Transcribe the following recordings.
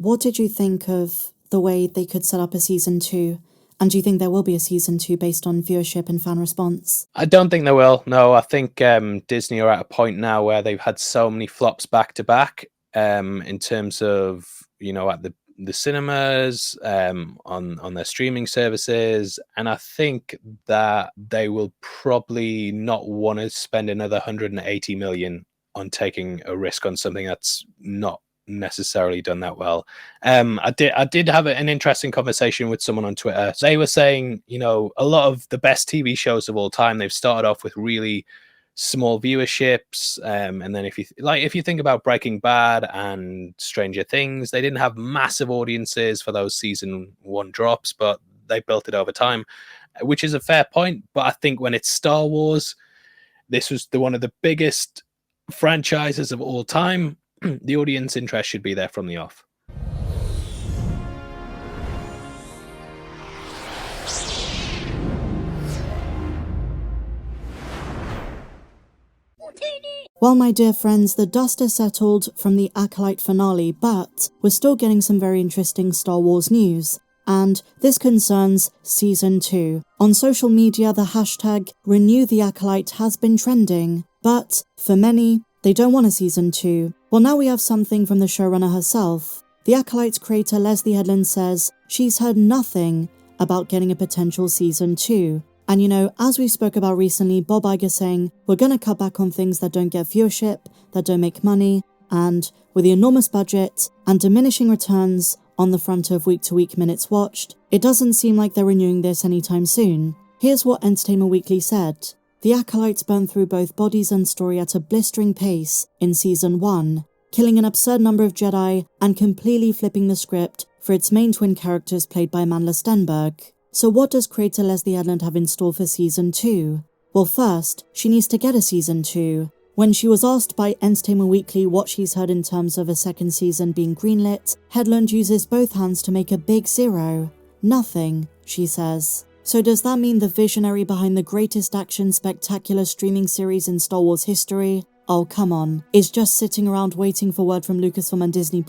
what did you think of the way they could set up a season 2? And do you think there will be a season 2 based on viewership and fan response? I don't think there will. No, I think Disney are at a point now where they've had so many flops back to back in terms of, at the cinemas, on their streaming services. And I think that they will probably not want to spend another 180 million on taking a risk on something that's not necessarily done that well. I did have an interesting conversation with someone on Twitter. They were saying, a lot of the best TV shows of all time, they've started off with really small viewerships, and then if you think about Breaking Bad and Stranger Things, they didn't have massive audiences for those season 1 drops, but they built it over time, which is a fair point. But I think when it's Star Wars, this was one of the biggest franchises of all time. The audience interest should be there from the off. Well, my dear friends, the dust has settled from the Acolyte finale, but we're still getting some very interesting Star Wars news. And this concerns Season 2. On social media, the hashtag #RenewTheAcolyte has been trending, but for many, they don't want a Season 2. Well, now we have something from the showrunner herself. The Acolyte's creator Leslye Headland says she's heard nothing about getting a potential Season 2. And as we spoke about recently, Bob Iger saying, we're going to cut back on things that don't get viewership, that don't make money, and with the enormous budget and diminishing returns on the front of week-to-week minutes watched, it doesn't seem like they're renewing this anytime soon. Here's what Entertainment Weekly said. The Acolytes burned through both bodies and story at a blistering pace in Season 1, killing an absurd number of Jedi and completely flipping the script for its main twin characters played by Amandla Stenberg. So what does creator Leslye Headland have in store for Season 2? Well, first, she needs to get a Season 2. When she was asked by Entertainment Weekly what she's heard in terms of a second season being greenlit, Headland uses both hands to make a big zero. Nothing, she says. So does that mean the visionary behind the greatest action spectacular streaming series in Star Wars history, oh come on, is just sitting around waiting for word from Lucasfilm and Disney+?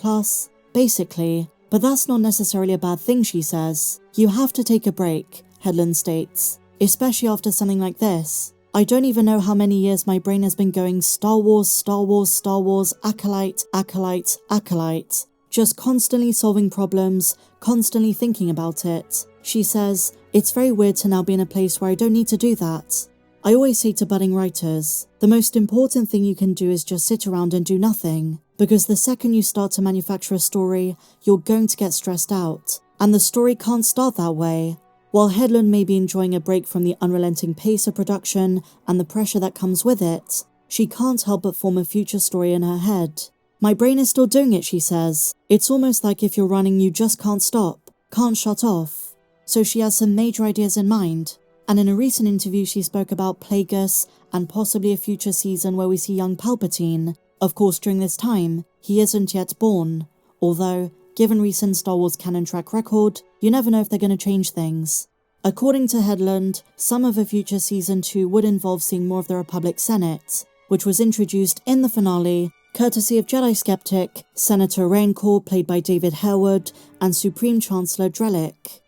Basically. But that's not necessarily a bad thing, she says. You have to take a break, Headland states. Especially after something like this. I don't even know how many years my brain has been going Star Wars, Star Wars, Star Wars, Acolyte, Acolyte, Acolyte. Just constantly solving problems, constantly thinking about it. She says, it's very weird to now be in a place where I don't need to do that. I always say to budding writers, the most important thing you can do is just sit around and do nothing. Because the second you start to manufacture a story, you're going to get stressed out. And the story can't start that way. While Headland may be enjoying a break from the unrelenting pace of production and the pressure that comes with it, she can't help but form a future story in her head. My brain is still doing it, she says. It's almost like if you're running, you just can't stop, can't shut off. So she has some major ideas in mind. And in a recent interview, she spoke about Plagueis and possibly a future season where we see young Palpatine. Of course, during this time, he isn't yet born. Although, given recent Star Wars canon track record, you never know if they're going to change things. According to Headland, some of a future Season 2 would involve seeing more of the Republic Senate, which was introduced in the finale, courtesy of Jedi skeptic Senator Raincore, played by David Harewood, and Supreme Chancellor Drellick.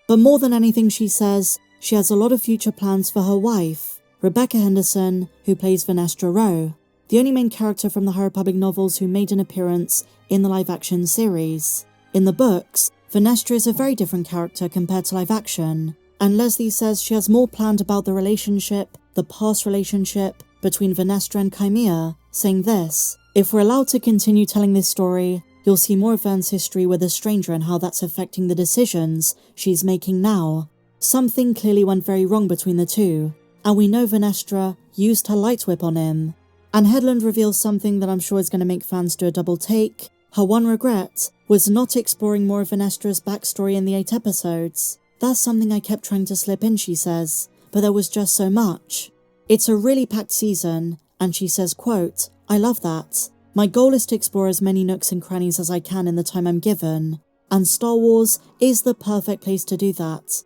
But more than anything, she says, she has a lot of future plans for her wife, Rebecca Henderson, who plays Vernestra Rwoh, the only main character from the High Republic novels who made an appearance in the live-action series. In the books, Vernestra is a very different character compared to live-action, and Leslye says she has more planned about the past relationship between Vernestra and Qimir, saying this, if we're allowed to continue telling this story, you'll see more of Vern's history with a stranger and how that's affecting the decisions she's making now. Something clearly went very wrong between the two, and we know Vernestra used her light whip on him. And Headland reveals something that I'm sure is going to make fans do a double take. Her one regret was not exploring more of Vernestra's backstory in the 8 episodes. That's something I kept trying to slip in, she says, but there was just so much. It's a really packed season, and she says, quote, I love that. My goal is to explore as many nooks and crannies as I can in the time I'm given, and Star Wars is the perfect place to do that.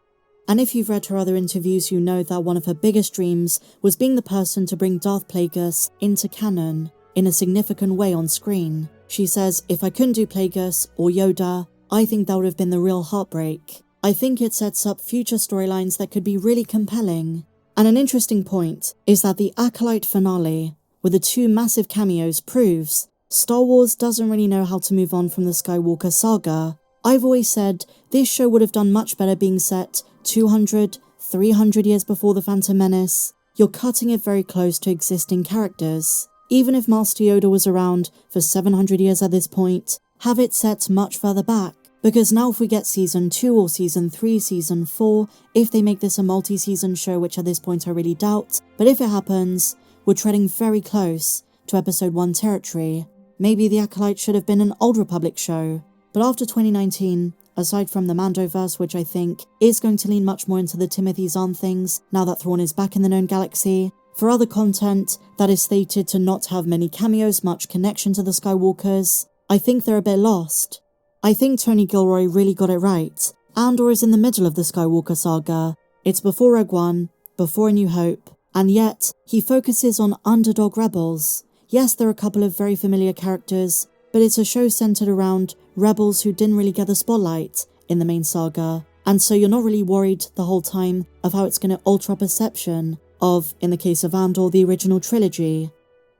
And if you've read her other interviews, you know that one of her biggest dreams was being the person to bring Darth Plagueis into canon in a significant way on screen. She says, if I couldn't do Plagueis or Yoda, I think that would have been the real heartbreak. I think it sets up future storylines that could be really compelling. And an interesting point is that the Acolyte finale, with the 2 massive cameos, proves Star Wars doesn't really know how to move on from the Skywalker saga. I've always said this show would have done much better being set 200, 300 years before The Phantom Menace. You're cutting it very close to existing characters. Even if Master Yoda was around for 700 years at this point, have it set much further back. Because now if we get Season 2 or Season 3, Season 4, if they make this a multi-season show, which at this point I really doubt, but if it happens, we're treading very close to Episode 1 territory. Maybe The Acolyte should have been an Old Republic show. But after 2019, aside from the Mandoverse, which I think is going to lean much more into the Timothy Zahn things now that Thrawn is back in the known galaxy, for other content that is stated to not have many cameos, much connection to the Skywalkers, I think they're a bit lost. I think Tony Gilroy really got it right. Andor is in the middle of the Skywalker saga. It's before Rogue One, before A New Hope, and yet he focuses on underdog rebels. Yes, there are a couple of very familiar characters, but it's a show centered around rebels who didn't really get the spotlight in the main saga, and so you're not really worried the whole time of how it's going to alter our perception of, in the case of Andor, the original trilogy.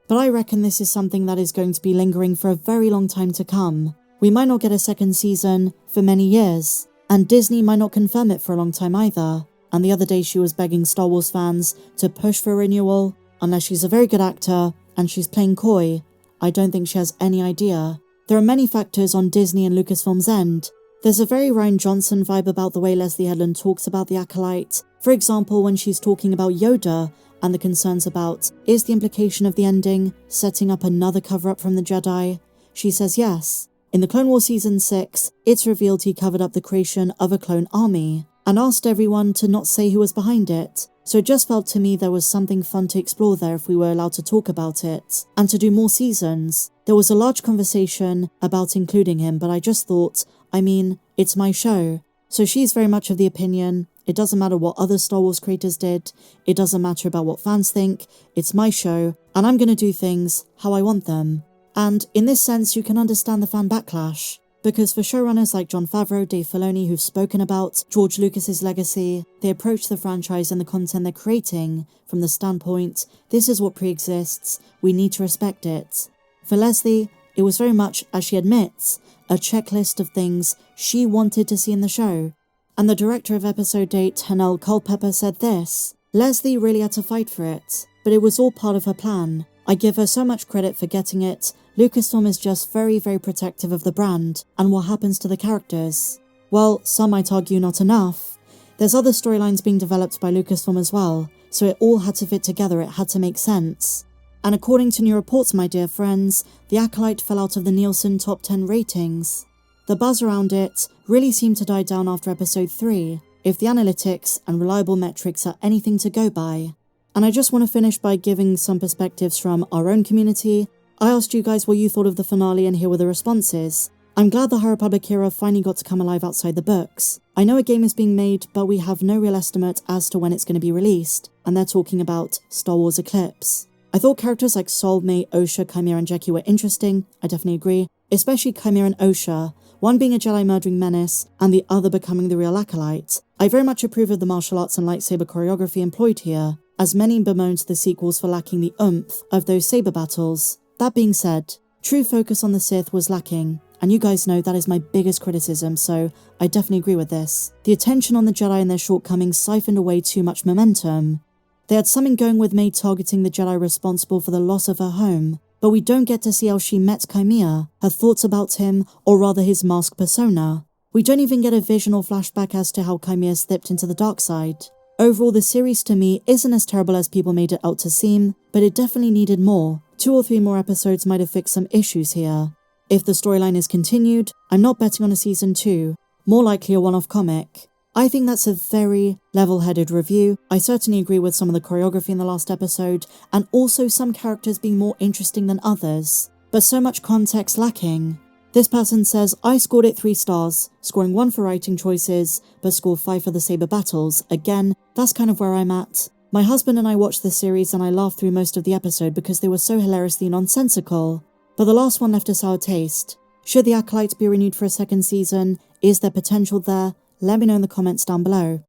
But I reckon this is something that is going to be lingering for a very long time to come. We might not get a second season for many years, and Disney might not confirm it for a long time either. And the other day she was begging Star Wars fans to push for renewal. Unless she's a very good actor and she's playing coy, I don't think she has any idea. There are many factors on Disney and Lucasfilm's end. There's a very Rian Johnson vibe about the way Leslye Headland talks about the Acolyte. For example, when she's talking about Yoda and the concerns about, is the implication of the ending setting up another cover-up from the Jedi? She says yes. In the Clone Wars Season 6, it's revealed he covered up the creation of a clone army, and asked everyone to not say who was behind it. So it just felt to me there was something fun to explore there if we were allowed to talk about it, and to do more seasons. There was a large conversation about including him, but I just thought, I mean, it's my show. So she's very much of the opinion, it doesn't matter what other Star Wars creators did, it doesn't matter about what fans think, it's my show, and I'm gonna do things how I want them. And in this sense, you can understand the fan backlash. Because for showrunners like Jon Favreau, Dave Filoni, who've spoken about George Lucas's legacy, they approach the franchise and the content they're creating from the standpoint, this is what pre-exists, we need to respect it. For Leslye, it was very much, as she admits, a checklist of things she wanted to see in the show. And the director of Episode 8, Hanel Culpepper, said this: Leslye really had to fight for it, but it was all part of her plan. I give her so much credit for getting it. Lucasfilm is just very, very protective of the brand and what happens to the characters. Well, some might argue not enough. There's other storylines being developed by Lucasfilm as well, so it all had to fit together, it had to make sense. And according to new reports, my dear friends, The Acolyte fell out of the Nielsen top 10 ratings. The buzz around it really seemed to die down after Episode 3, if the analytics and reliable metrics are anything to go by. And I just want to finish by giving some perspectives from our own community. I asked you guys what you thought of the finale, and here were the responses. I'm glad the High Republic era finally got to come alive outside the books. I know a game is being made, but we have no real estimate as to when it's going to be released, and they're talking about Star Wars Eclipse. I thought characters like Sol, May, Osha, Qimir and Jeki were interesting, I definitely agree, especially Qimir and Osha, one being a Jedi murdering menace, and the other becoming the real Acolyte. I very much approve of the martial arts and lightsaber choreography employed here, as many bemoaned the sequels for lacking the oomph of those saber battles. That being said, true focus on the Sith was lacking, and you guys know that is my biggest criticism, so I definitely agree with this. The attention on the Jedi and their shortcomings siphoned away too much momentum. They had something going with May targeting the Jedi responsible for the loss of her home, but we don't get to see how she met Qimir, her thoughts about him, or rather his masked persona. We don't even get a vision or flashback as to how Qimir slipped into the dark side. Overall, the series to me isn't as terrible as people made it out to seem, but it definitely needed more. 2 or 3 more episodes might have fixed some issues here. If the storyline is continued, I'm not betting on a season 2, more likely a one-off comic. I think that's a very level-headed review. I certainly agree with some of the choreography in the last episode, and also some characters being more interesting than others, but so much context lacking. This person says, I scored it 3 stars, scoring 1 for writing choices, but scored 5 for the saber battles. Again, that's kind of where I'm at. My husband and I watched this series and I laughed through most of the episode because they were so hilariously nonsensical. But the last one left a sour taste. Should The Acolyte be renewed for a second season? Is there potential there? Let me know in the comments down below.